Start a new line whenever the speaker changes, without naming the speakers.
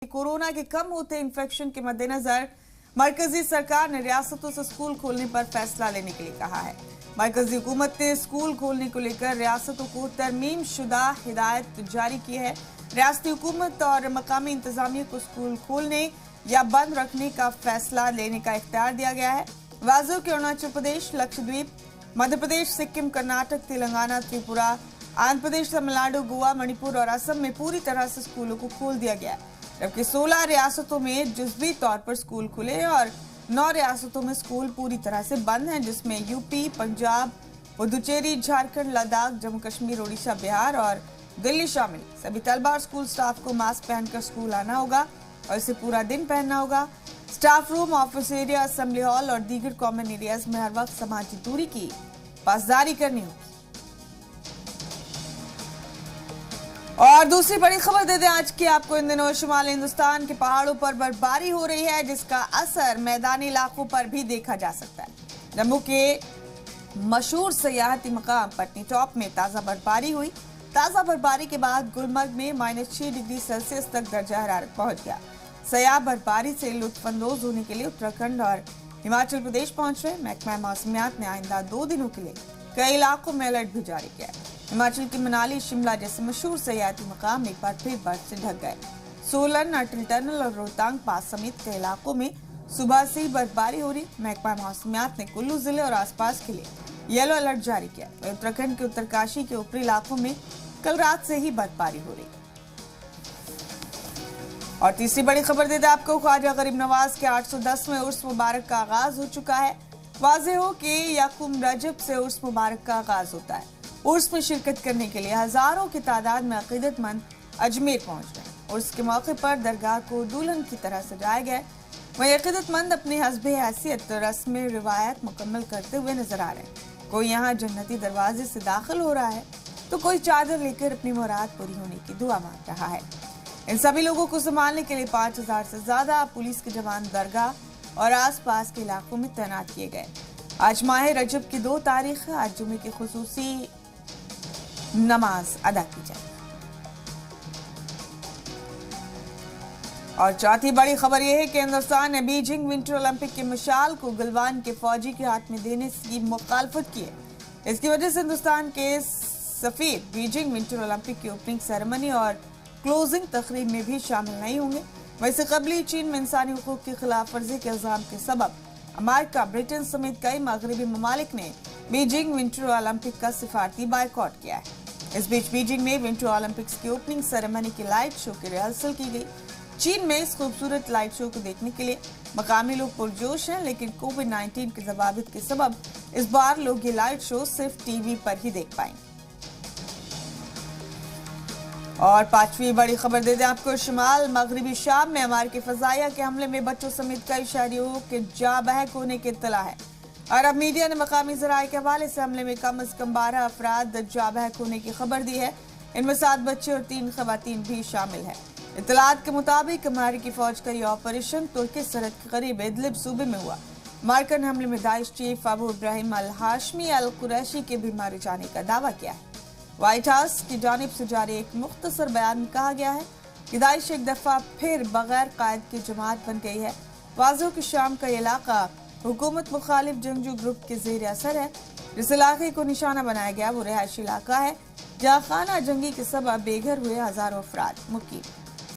Corona के कम होते infection के मद्देनजर मरकजी सरकार ने रियासतों से स्कूल खोलने पर फैसला लेने के लिए कहा है। मरकजी हुकूमत ने स्कूल खोलने को लेकर रियासतों को तरमीम शुदा हिदायत जारी की है। रियासती हुकूमत और मकामी इंतजामिया को स्कूल खोलने या बंद रखने का फैसला लेने का इख्तियार दिया गया है। वाजो के अरुणाचल प्रदेश, लक्षद्वीप, मध्य प्रदेश, सिक्किम, कर्नाटक, तेलंगाना, त्रिपुरा, आंध्र प्रदेश, तमिलनाडु, गोवा, मणिपुर और असम में पूरी तरह से स्कूलों को खोल दिया गया है, जबकि 16 रियासतों में जुज़वी तौर पर स्कूल खुले और 9 रियासतों में स्कूल पूरी तरह से बंद हैं, जिसमें यूपी, पंजाब, पुदुचेरी, झारखंड, लद्दाख, जम्मू कश्मीर, ओडिशा, बिहार और दिल्ली शामिल। सभी तलबा और स्कूल स्टाफ को मास्क पहनकर स्कूल आना होगा और इसे पूरा दिन पहनना होगा। Staff room, office area, assembly hall और दीगर कॉमन एरियाज में हर वक्त समाजी दूरी की पासदारी करनी होगी। और दूसरी बड़ी खबर दे दें आज की आपको। इन दिनों शुमाली हिंदुस्तान के पहाड़ों पर बर्फबारी हो रही है, जिसका असर मैदानी इलाकों पर भी देखा जा सकता है। जम्मू के मशहूर सयाहती मकाम पटनी टॉप में ताजा बर्फबारी हुई। ताजा बर्फबारी के बाद गुलमर्ग में -6 डिग्री सेल्सियस तक दर्जा हरारत पहुंच गया। सयाह बर्फबारी से लुत्फानंदोज होने के लिए उत्तराखंड और हिमाचल प्रदेश पहुंच रहे। महकमा मौसमियात ने आइंदा 2 दिनों के लिए कई इलाकों में अलर्ट भी जारी किया है। हिमाचल की मनाली, शिमला जैसे मशहूर सयाहती मकाम एक बार फिर बर्फ से ढक गए। सोलन, अटल टनल और रोहतांग पास समेत कई इलाकों में सुबह से ही बर्फबारी हो रही। महकमा मौसमियात ने कुल्लू जिले और आसपास के लिए येलो अलर्ट जारी किया। उत्तराखंड के उत्तरकाशी के ऊपरी इलाकों में कल रात से ही बर्फबारी हो रही। और तीसरी बड़ी खबर दे दें आपको। ख्वाजा गरीब नवाज के 810वें उर्स मुबारक का आगाज हो चुका है। वाज़ेह हो कि यकम रजब से उर्स मुबारक का आगाज होता है। उर्स में शिरकत करने के लिए हजारों की तादाद में अकीदतमंद अजमेर पहुंच गए। उर्स के मौके पर दरगाह को दुल्हन की तरह सजाया गया। वहीं अकीदतमंद अपने हस्बे हैसियत रस्म रिवायत मुकम्मल करते हुए नजर आ रहे हैं। कोई यहाँ जन्नती दरवाजे से दाखिल हो रहा है तो कोई चादर लेकर अपनी मुराद पूरी होने की दुआ मांग रहा है। इन सभी लोगों को संभालने के लिए 5000 से ज्यादा पुलिस के जवान दरगाह और आसपास के इलाकों में तैनात किए गए। आज माह रजब की 2 तारीख है। आज जुमे की खुसूसी नमाज अदा की जाए। और चौथी बड़ी खबर यह है कि हिंदुस्तान ने बीजिंग विंटर ओलंपिक की मिसाल को गलवान के फौजी के हाथ में देने की मुखालफत की है। इसकी वजह से हिंदुस्तान के सफीर बीजिंग विंटर ओलंपिक की ओपनिंग सेरेमनी और क्लोजिंग तकरीब में भी शामिल नहीं होंगे। वैसे कबली चीन में इंसानी हुकूक की खिलाफ वर्जी के इल्जाम के सबब अमेरिका, ब्रिटेन समेत कई मगरबी ममालिक ने बीजिंग विंटर ओलंपिक का सिफारती बायकॉट किया है। इस बीच बीजिंग में विंटर ओलंपिक्स की ओपनिंग सेरेमनी की लाइट शो की रिहर्सल की गई। चीन में इस खूबसूरत लाइट शो को देखने के लिए मकामी लोग पुरजोश हैं, लेकिन कोविड-19 के जवाबित के सबब इस बार लोग ये लाइट शो सिर्फ टीवी पर ही देख पाएंगे। और पांचवी बड़ी खबर दे दें आपको। शुमाल मगरबी शाम में अमेरिकी फजाइया के हमले में बच्चों समेत कई शहरियों के जाँ बहक होने की इत्तला है। अरब मीडिया ने मकामी ज़राए के हवाले से हमले में कम अज कम 12 अफराद जाँ बहक होने की खबर दी है। इनमें 7 बच्चे और 3 खवातीन भी शामिल है। इत्तलात के मुताबिक अमेरिकी फौज का यह ऑपरेशन तुर्की सरहद के करीब इदलिब सूबे में हुआ। अमेरिकन हमले में दाइश चीफ अबू इब्राहिम अल हाशमी अल कुरैशी के भी मारे जाने का दावा किया है। व्हाइट हाउस की जानिब से जारी एक मुख्तसर बयान में कहा गया है कि दाइश एक दफा फिर बगैर कायद की जमात बन गई है। वाज़ो के शाम का इलाका हुकूमत मुखालिफ जंगजू ग्रुप के जेर असर है। जिस इलाके को निशाना बनाया गया वो रिहायशी इलाका है, जहाँ खाना जंगी के सबब बेघर हुए हजारों अफराद मुकीम।